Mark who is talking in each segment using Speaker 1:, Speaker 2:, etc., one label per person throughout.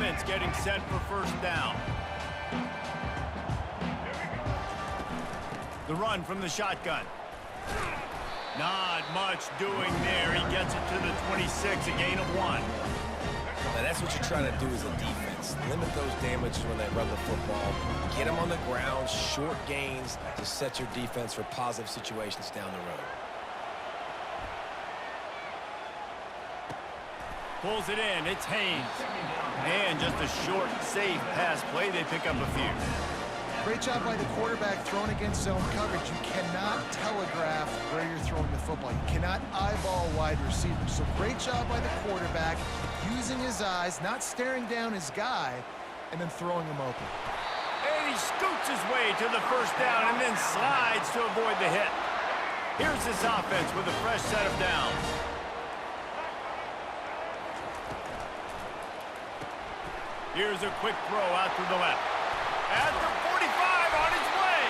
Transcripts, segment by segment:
Speaker 1: offense getting set for first down. The run from the shotgun. Not much doing there. He gets it to the 26, a gain of 1.
Speaker 2: Now that's what you're trying to do as a defense. Limit those damages when they run the football. Get them on the ground, short gains to set your defense for positive situations down the road.
Speaker 1: Pulls it in. It's Haynes. And just a short, safe pass play. They pick up a few.
Speaker 3: Great job by the quarterback throwing against zone coverage. You cannot telegraph where you're throwing the football. You cannot eyeball wide receivers. So great job by the quarterback using his eyes, not staring down his guy, and then throwing him open.
Speaker 1: And he scoots his way to the first down and then slides to avoid the hit. Here's this offense with a fresh set of downs. Here's a quick throw out to the left. At the 45 on his way.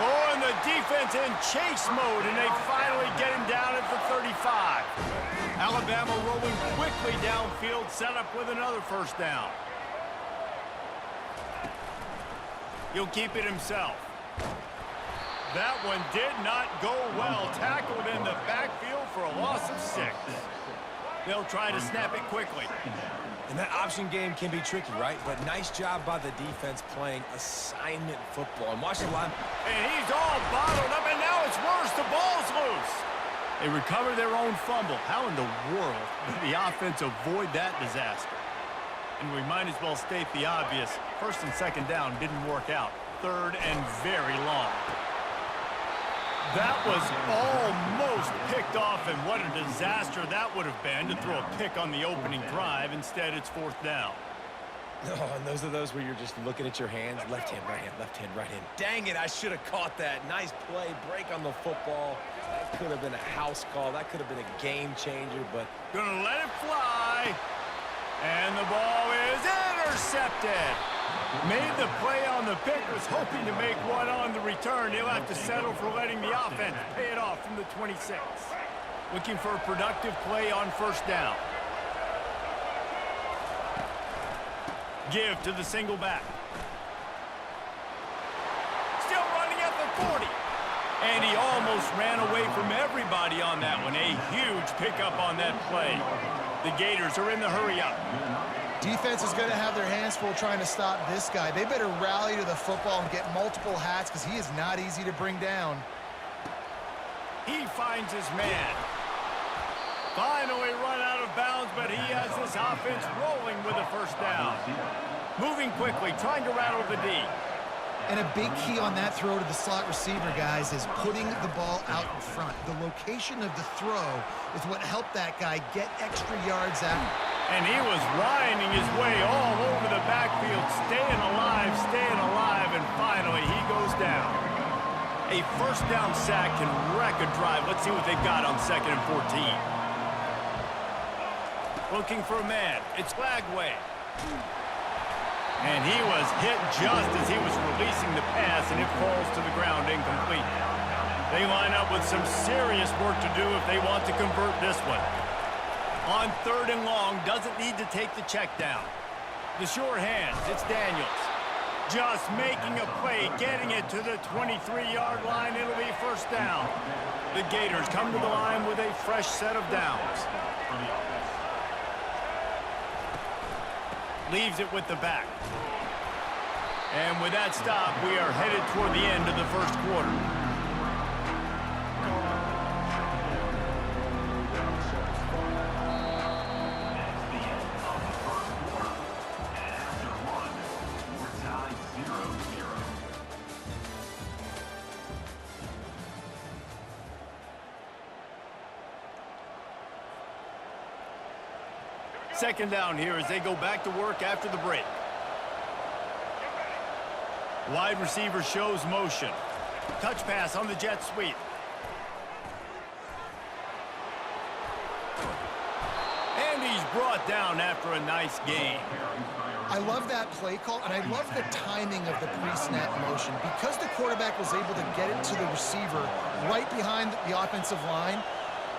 Speaker 1: Oh, and the defense in chase mode, and they finally get him down at the 35. Alabama rolling quickly downfield, set up with another first down. He'll keep it himself. That one did not go well. Tackled in the backfield for a loss of 6. They'll try to snap it quickly.
Speaker 2: And that option game can be tricky, right? But nice job by the defense playing assignment football. And watch the line.
Speaker 1: And he's all bottled up, and now it's worse. The ball's loose. They recover their own fumble. How in the world did the offense avoid that disaster? And we might as well state the obvious. First and second down didn't work out. Third and very long. That was almost picked off, and what a disaster that would have been to throw a pick on the opening drive. Instead, it's fourth down.
Speaker 2: Oh, and those are those where you're just looking at your hands. Left hand, right hand, left hand, right hand. Dang it, I should have caught that. Nice play, break on the football. That could have been a house call. That could have been a game changer, but...
Speaker 1: Gonna let it fly. And the ball is intercepted. Made the play on the pick, was hoping to make one on the return. He'll have to settle for letting the offense pay it off from the 26. Looking for a productive play on first down. Give to the single back. Still running at the 40. And he almost ran away from everybody on that one. A huge pickup on that play. The Gators are in the hurry up.
Speaker 3: Defense is going to have their hands full trying to stop this guy. They better rally to the football and get multiple hats because he is not easy to bring down.
Speaker 1: He finds his man. Finally run out of bounds, but he has this offense rolling with a first down. Moving quickly, trying to rattle the D.
Speaker 3: And a big key on that throw to the slot receiver, guys, is putting the ball out in front. The location of the throw is what helped that guy get extra yards out.
Speaker 1: And he was winding his way all over the backfield, staying alive, and finally he goes down. A first down sack can wreck a drive. Let's see what they've got on 2nd and 14. Looking for a man. It's Flagway. And he was hit just as he was releasing the pass, and it falls to the ground incomplete. They line up with some serious work to do if they want to convert this one. On 3rd and long, doesn't need to take the check down. The sure hands, it's Daniels. Just making a play, getting it to the 23-yard line. It'll be first down. The Gators come to the line with a fresh set of downs. Leaves it with the back. And with that stop, we are headed toward the end of the first quarter. Second down here as they go back to work after the break. Wide receiver shows motion. Touch pass on the jet sweep. And he's brought down after a nice gain.
Speaker 3: I love that play call, and I love the timing of the pre-snap motion. Because the quarterback was able to get it to the receiver right behind the offensive line,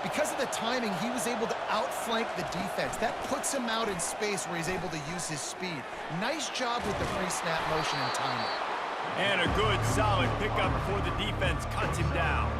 Speaker 3: Because of the timing, he was able to outflank the defense. That puts him out in space where he's able to use his speed. Nice job with the pre-snap motion and timing.
Speaker 1: And a good, solid pickup before the defense cuts him down.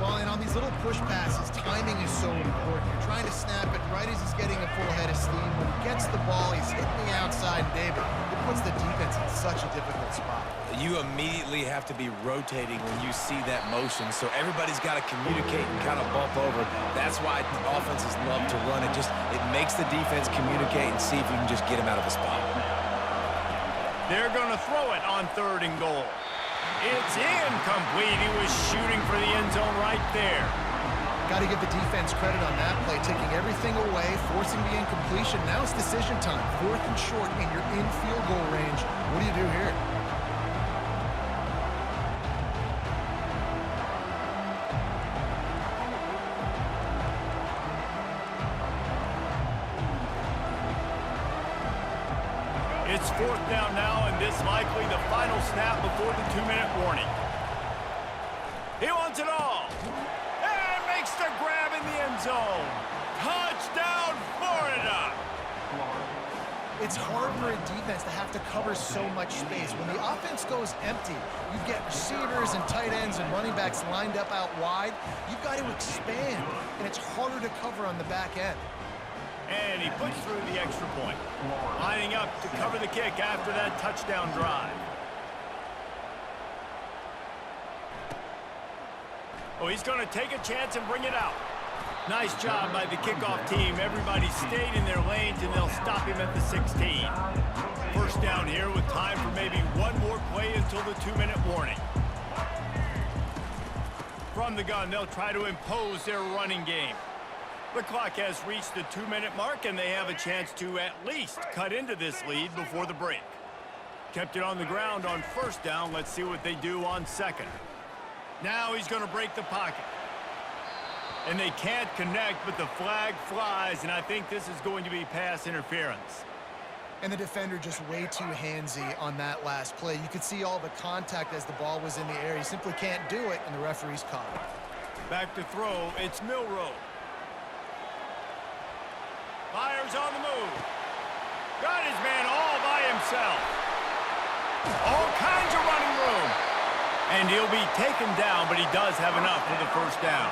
Speaker 3: Well, and on these little push passes, timing is so important. You're trying to snap it right as he's getting a full head of steam. When he gets the ball, he's hitting the outside, David. It puts the defense in such a difficult spot.
Speaker 2: You immediately have to be rotating when you see that motion, so everybody's got to communicate and kind of bump over. That's why offenses love to run it. It makes the defense communicate and see if you can just get him out of a spot.
Speaker 1: They're going to throw it on 3rd and goal. It's incomplete. He was shooting for the end zone right there.
Speaker 3: Got to give the defense credit on that play, taking everything away, forcing the incompletion. Now it's decision time. 4th and short, and you're in field goal range. What do you do here?
Speaker 1: It's 4th down now, and this likely the final snap before the 2-minute warning. He wants it all. And makes the grab in the end zone. Touchdown, Florida!
Speaker 3: It's hard for a defense to have to cover so much space. When the offense goes empty, you get receivers and tight ends and running backs lined up out wide. You've got to expand, and it's harder to cover on the back end.
Speaker 1: And he puts through the extra point. Lining up to cover the kick after that touchdown drive. Oh, he's going to take a chance and bring it out. Nice job by the kickoff team. Everybody stayed in their lanes, and they'll stop him at the 16. 1st down here with time for maybe one more play until the 2-minute warning. From the gun, they'll try to impose their running game. The clock has reached the 2-minute mark, and they have a chance to at least cut into this lead before the break. Kept it on the ground on 1st down. Let's see what they do on 2nd. Now he's going to break the pocket. And they can't connect, but the flag flies, and I think this is going to be pass interference.
Speaker 3: And the defender just way too handsy on that last play. You could see all the contact as the ball was in the air. He simply can't do it, and the referee's caught it.
Speaker 1: Back to throw. It's Milroe. Fires on the move. Got his man all by himself. All kinds of running room. And he'll be taken down, but he does have enough for the 1st down.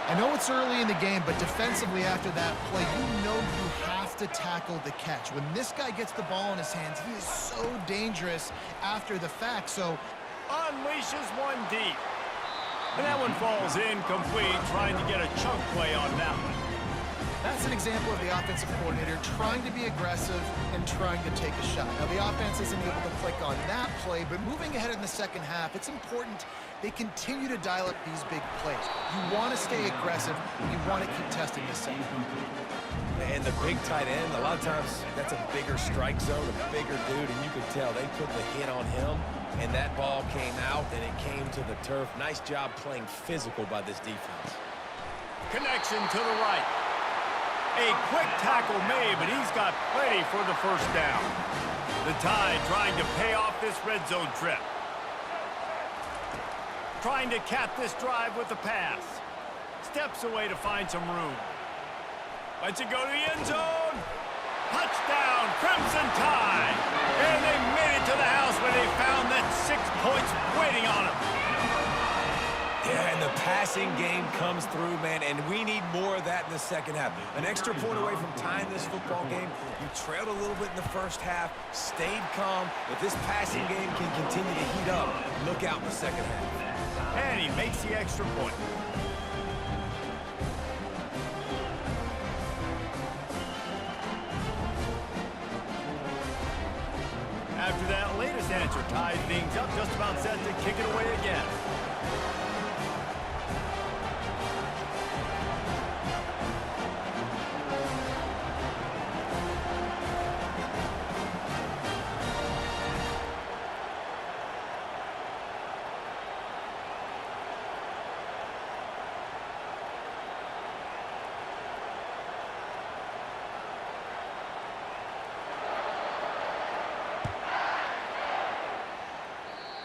Speaker 3: I know it's early in the game, but defensively after that play, you know you have to tackle the catch. When this guy gets the ball in his hands, he is so dangerous after the fact. So
Speaker 1: unleashes one deep. And that one falls incomplete, trying to get a chunk play on that one.
Speaker 3: that's an example of the offensive coordinator trying to be aggressive and trying to take a shot. Now, the offense isn't able to click on that play, but moving ahead in the second half, it's important they continue to dial up these big plays. You want to stay aggressive. You want to keep testing this second.
Speaker 2: And the big tight end, a lot of times that's a bigger strike zone, a bigger dude, and you could tell they put the hit on him, and that ball came out, and it came to the turf. Nice job playing physical by this defense.
Speaker 1: Connection to the right. A quick tackle made, but he's got plenty for the first down. The Tide trying to pay off this red zone trip. Trying to cap this drive with a pass. Steps away to find some room. Lets it go to the end zone. Touchdown, Crimson Tide. And they made it to the house when they found that 6 points waiting on them.
Speaker 2: Yeah, and the passing game comes through, man, and we need more of that in the second half. An extra point away from tying this football game. You trailed a little bit in the first half, stayed calm. If this passing game can continue to heat up, look out in the second half.
Speaker 1: And he makes the extra point. After that latest answer, tied things up, just about set to kick it away again.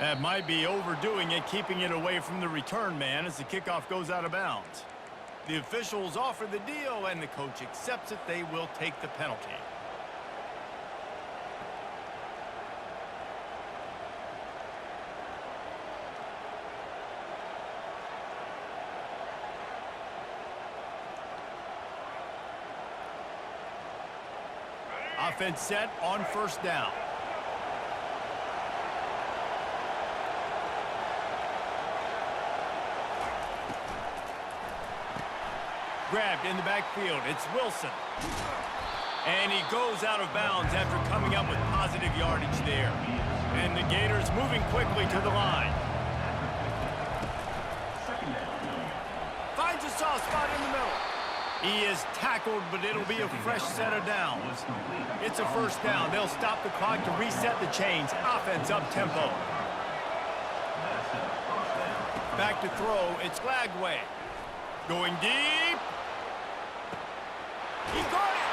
Speaker 1: That might be overdoing it, keeping it away from the return man as the kickoff goes out of bounds. The officials offer the deal, and the coach accepts it. They will take the penalty. Offense set on first down. Grabbed in the backfield. It's Wilson. And he goes out of bounds after coming up with positive yardage there. And the Gators moving quickly to the line. Finds a soft spot in the middle. He is tackled, but it'll be a fresh set of downs. It's a first down. They'll stop the clock to reset the chains. Offense up tempo. Back to throw. It's Lagway. Going deep. He got it.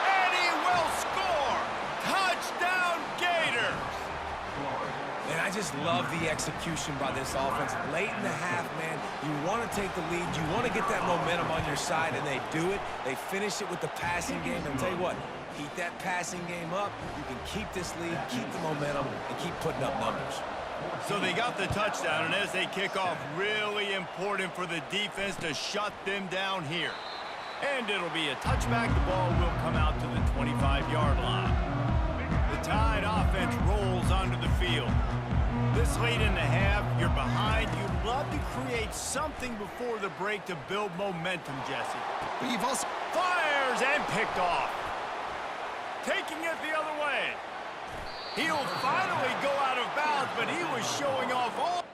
Speaker 1: And he will score. Touchdown, Gators.
Speaker 2: And I just love the execution by this offense. Late in the half, man, you want to take the lead. You want to get that momentum on your side, and they do it. They finish it with the passing game. And tell you what, keep that passing game up. You can keep this lead, keep the momentum, and keep putting up numbers.
Speaker 1: So they got the touchdown, and as they kick off, really important for the defense to shut them down here. And it'll be a touchback. The ball will come out to the 25-yard line. The Tide offense rolls onto the field. This late in the half, you're behind. You'd love to create something before the break to build momentum, Jesse.
Speaker 3: But you've also
Speaker 1: Fires and picked off. Taking it the other way. He'll finally go out of bounds, but he was showing off all